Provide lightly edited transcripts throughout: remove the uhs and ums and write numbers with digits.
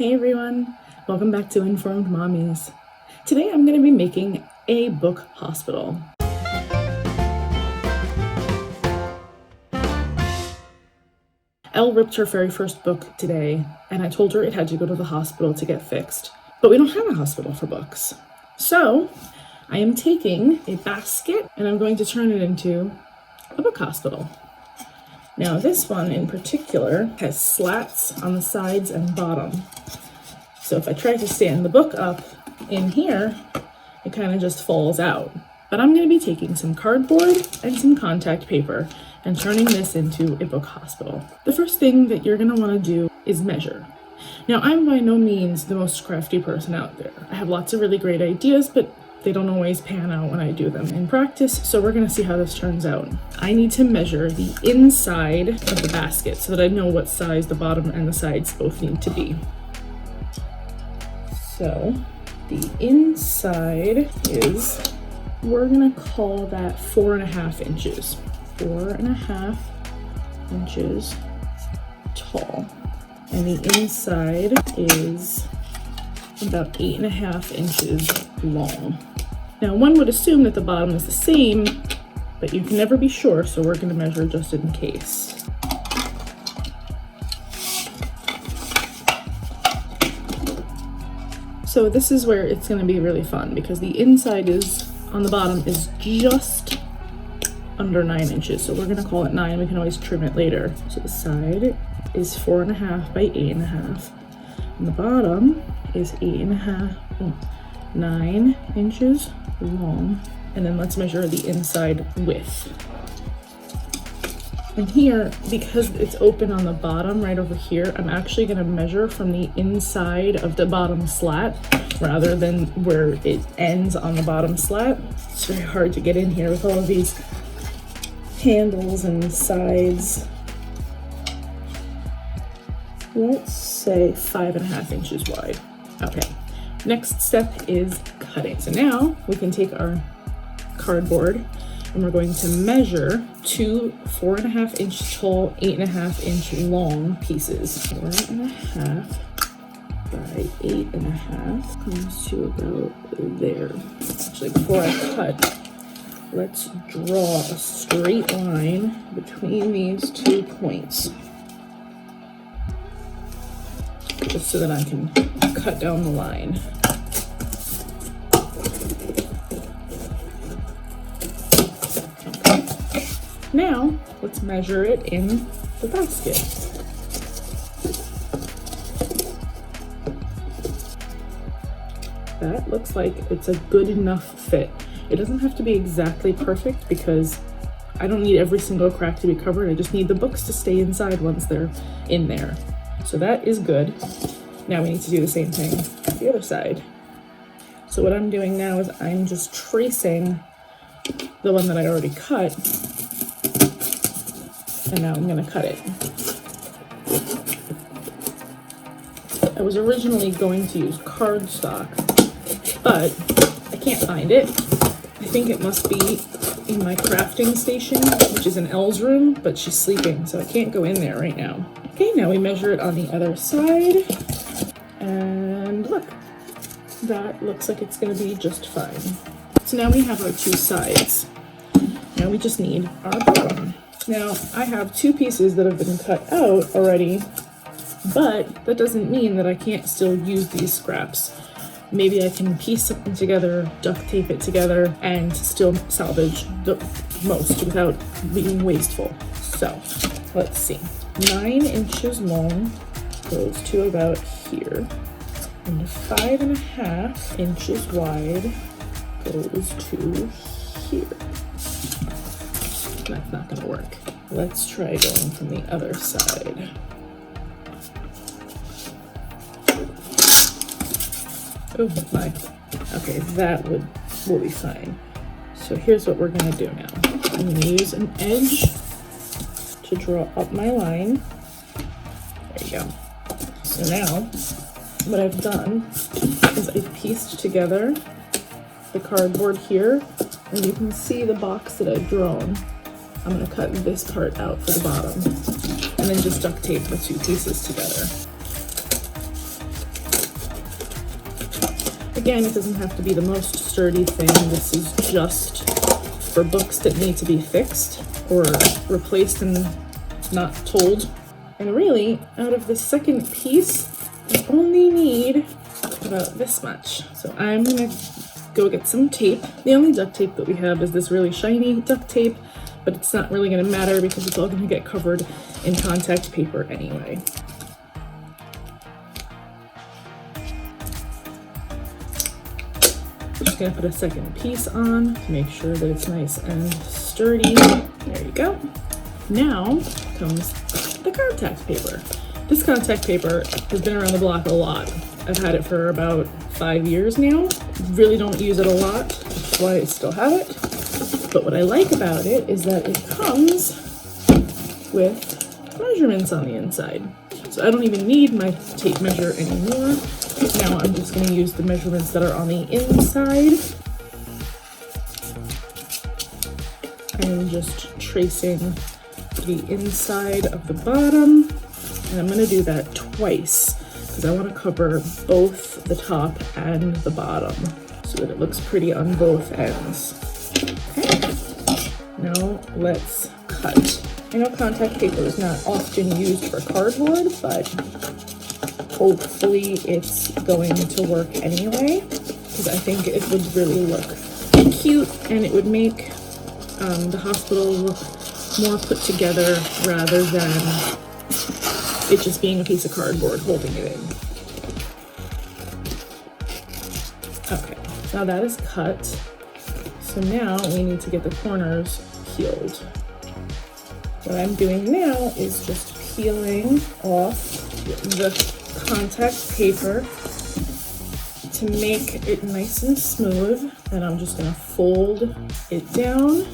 Hey everyone, welcome back to Informed Mommies. Today I'm going to be making a book hospital. Elle ripped her very first book today, and I told her it had to go to the hospital to get fixed. But we don't have a hospital for books. So I am taking a basket and I'm going to turn it into a book hospital. Now this one in particular has slats on the sides and bottom. So if I try to stand the book up in here, it kind of just falls out. But I'm going to be taking some cardboard and some contact paper and turning this into a book hospital. The first thing that you're going to want to do is measure. Now, I'm by no means the most crafty person out there. I have lots of really great ideas, but they don't always pan out when I do them in practice, so we're going to see how this turns out. I need to measure the inside of the basket so that I know what size the bottom and the sides both need to be. So the inside is, we're gonna call that 4.5 inches. 4.5 inches tall. And the inside is about 8.5 inches long. Now one would assume that the bottom is the same, but you can never be sure, so we're gonna measure just in case. So this is where it's going to be really fun because the inside on the bottom is just under 9 inches. So we're going to call it 9. We can always trim it later. So the side is 4.5 by 8.5. And the bottom is 9 inches long. And then let's measure the inside width. And here, because it's open on the bottom right over here, I'm actually going to measure from the inside of the bottom slat rather than where it ends on the bottom slat. It's very hard to get in here with all of these handles and sides. Let's say 5.5 inches wide. Okay, next step is cutting. So now we can take our cardboard and we're going to measure two 4.5 inch tall, 8.5 inch long pieces. 4.5 by 8.5 comes to about there. Actually, before I cut, let's draw a straight line between these 2 points, just so that I can cut down the line. Now, let's measure it in the basket. That looks like it's a good enough fit. It doesn't have to be exactly perfect because I don't need every single crack to be covered. I just need the books to stay inside once they're in there. So that is good. Now we need to do the same thing on the other side. So what I'm doing now is I'm just tracing the one that I already cut. And now I'm going to cut it. I was originally going to use cardstock, but I can't find it. I think it must be in my crafting station, which is in Elle's room, but she's sleeping, so I can't go in there right now. Okay, now we measure it on the other side. And look, that looks like it's going to be just fine. So now we have our two sides. Now we just need our bottom. Now, I have two pieces that have been cut out already, but that doesn't mean that I can't still use these scraps. Maybe I can piece something together, duct tape it together, and still salvage the most without being wasteful. So, let's see. 9 inches long goes to about here, and 5.5 inches wide goes to here. That's not gonna work. Let's try going from the other side. Oh my. Okay, that will be fine. So here's what we're gonna do now. I'm gonna use an edge to draw up my line. There you go. So now, what I've done is I've pieced together the cardboard here, and you can see the box that I've drawn. I'm going to cut this part out for the bottom and then just duct tape the two pieces together. Again, it doesn't have to be the most sturdy thing. This is just for books that need to be fixed or replaced and not told. And really, out of the second piece, I only need about this much. So I'm gonna go get some tape. The only duct tape that we have is this really shiny duct tape, but it's not really gonna matter because it's all gonna get covered in contact paper anyway. Just gonna put a second piece on to make sure that it's nice and sturdy. There you go. Now comes the contact paper. This contact paper has been around the block a lot. I've had it for about 5 years now. Really don't use it a lot, that's why I still have it. But what I like about it is that it comes with measurements on the inside. So I don't even need my tape measure anymore. Now I'm just going to use the measurements that are on the inside. I'm just tracing the inside of the bottom. And I'm going to do that twice because I want to cover both the top and the bottom so that it looks pretty on both ends. Okay. Now let's cut. I know contact paper is not often used for cardboard, but hopefully it's going to work anyway, because I think it would really look cute and it would make the hospital look more put together rather than it just being a piece of cardboard holding it in. Okay, now that is cut. So now we need to get the corners peeled. What I'm doing now is just peeling off the contact paper to make it nice and smooth, and I'm just gonna fold it down.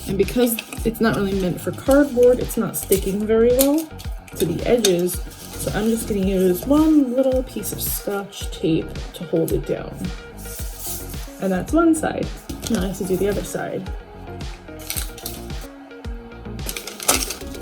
And because it's not really meant for cardboard, it's not sticking very well to the edges, so I'm just gonna use one little piece of Scotch tape to hold it down. And that's one side. Now I have to do the other side.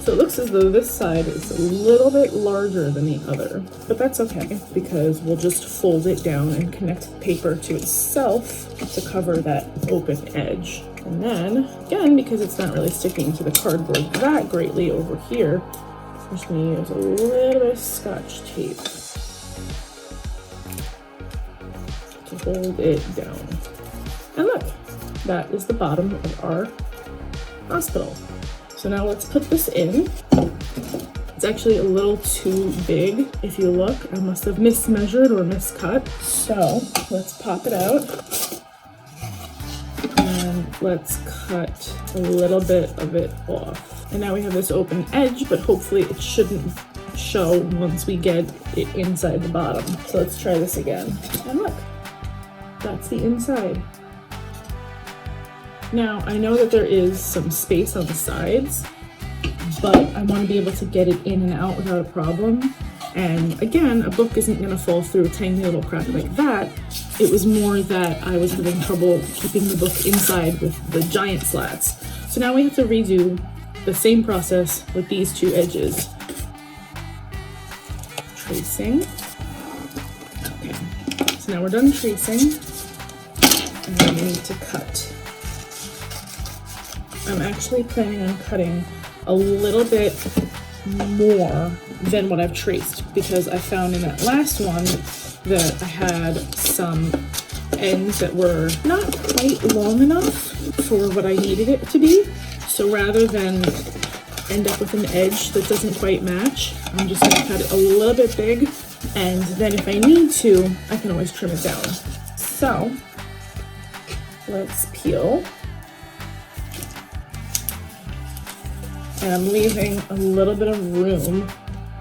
So it looks as though this side is a little bit larger than the other, but that's okay because we'll just fold it down and connect the paper to itself to cover that open edge. And then, again, because it's not really sticking to the cardboard that greatly over here, I'm just gonna use a little bit of Scotch tape to hold it down. And look, that is the bottom of our hospital. So now let's put this in. It's actually a little too big. If you look, I must have mismeasured or miscut. So let's pop it out. And let's cut a little bit of it off. And now we have this open edge, but hopefully it shouldn't show once we get it inside the bottom. So let's try this again. And look, that's the inside. Now, I know that there is some space on the sides, but I want to be able to get it in and out without a problem. And again, a book isn't going to fall through a tiny little crack like that. It was more that I was having trouble keeping the book inside with the giant slats. So now we have to redo the same process with these two edges. Tracing. Okay, so now we're done tracing, and then we need to cut. I'm actually planning on cutting a little bit more than what I've traced because I found in that last one that I had some ends that were not quite long enough for what I needed it to be. So rather than end up with an edge that doesn't quite match, I'm just gonna cut it a little bit big, and then if I need to, I can always trim it down. So let's peel. And I'm leaving a little bit of room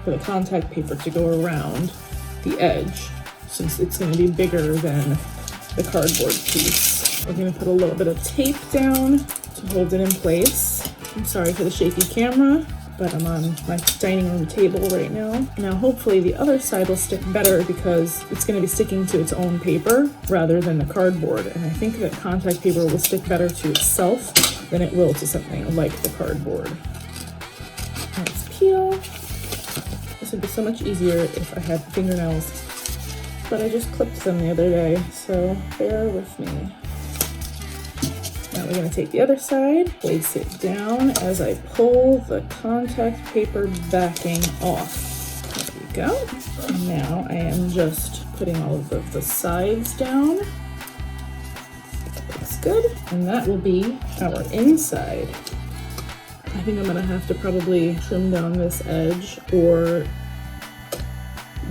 for the contact paper to go around the edge since it's going to be bigger than the cardboard piece. We're going to put a little bit of tape down to hold it in place. I'm sorry for the shaky camera, but I'm on my dining room table right now. Now hopefully the other side will stick better because it's going to be sticking to its own paper rather than the cardboard. And I think that contact paper will stick better to itself than it will to something like the cardboard. Let's peel. This would be so much easier if I had fingernails but I just clipped them the other day, so bear with me. Now we're going to take the other side, place it down as I pull the contact paper backing off. There we go. And now I am just putting all of the sides down. Looks good. And that will be our inside. I think I'm going to have to probably trim down this edge or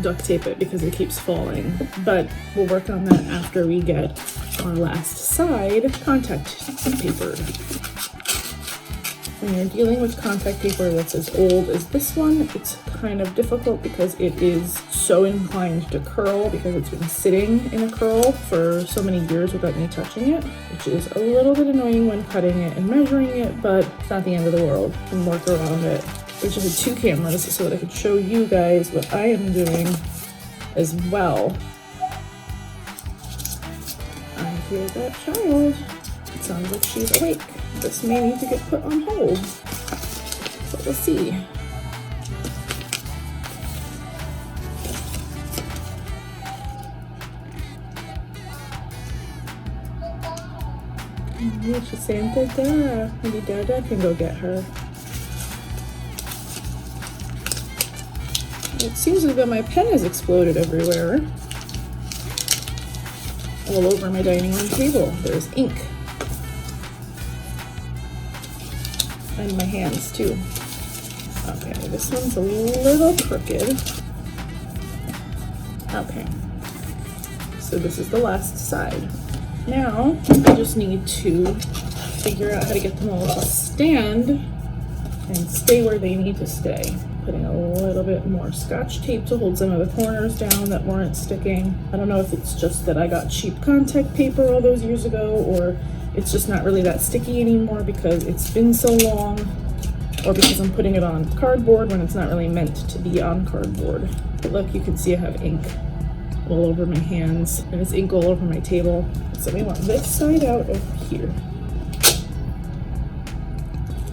duct tape it because it keeps falling, but we'll work on that after we get our last side contact paper. When you're dealing with contact paper that's as old as this one, it's kind of difficult because it is so inclined to curl because it's been sitting in a curl for so many years without me touching it, which is a little bit annoying when cutting it and measuring it, but it's not the end of the world. You can work around it. I just had 2 cameras so that I could show you guys what I am doing as well. I hear that child. It sounds like she's awake. This may need to get put on hold, but we'll see. Yeah, she's saying Dada. Maybe Dada can go get her. It seems as though my pen has exploded everywhere. All over my dining room table. There's ink. And my hands too. Okay, this one's a little crooked. Okay. So this is the last side. Now, I just need to figure out how to get them all to stand and stay where they need to stay. Putting a little bit more Scotch tape to hold some of the corners down that weren't sticking. I don't know if it's just that I got cheap contact paper all those years ago, or it's just not really that sticky anymore because it's been so long, or because I'm putting it on cardboard when it's not really meant to be on cardboard. But look, you can see I have ink all over my hands, and it's ink all over my table. So we want this side out over here.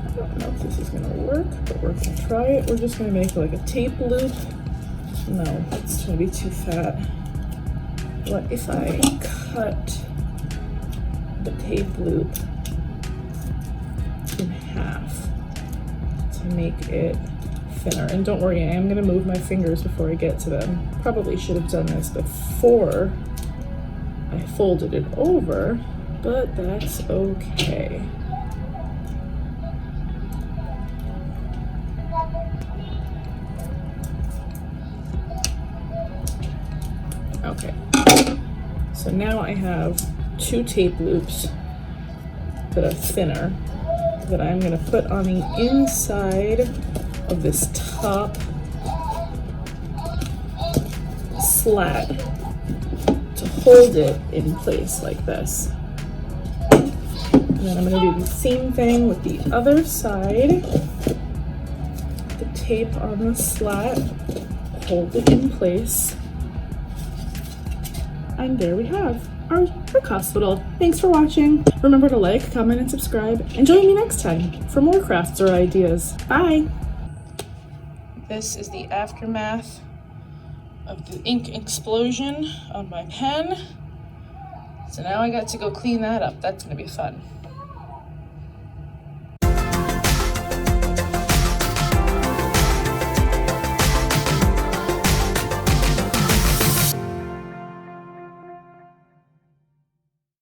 I don't know if this is gonna work, but we're gonna try it. We're just gonna make like a tape loop. No, it's gonna be too fat. What if I cut the tape loop in half to make it thinner? And don't worry, I am gonna move my fingers before I get to them. Probably should have done this before I folded it over, but that's okay. Okay, so now I have 2 tape loops that are thinner that I'm going to put on the inside of this top slat to hold it in place like this. And then I'm going to do the same thing with the other side. The tape on the slat, hold it in place. And there we have our brick hospital. Thanks for watching. Remember to like, comment, and subscribe. And join me next time for more crafts or ideas. Bye. This is the aftermath of the ink explosion on my pen. So now I got to go clean that up. That's gonna be fun.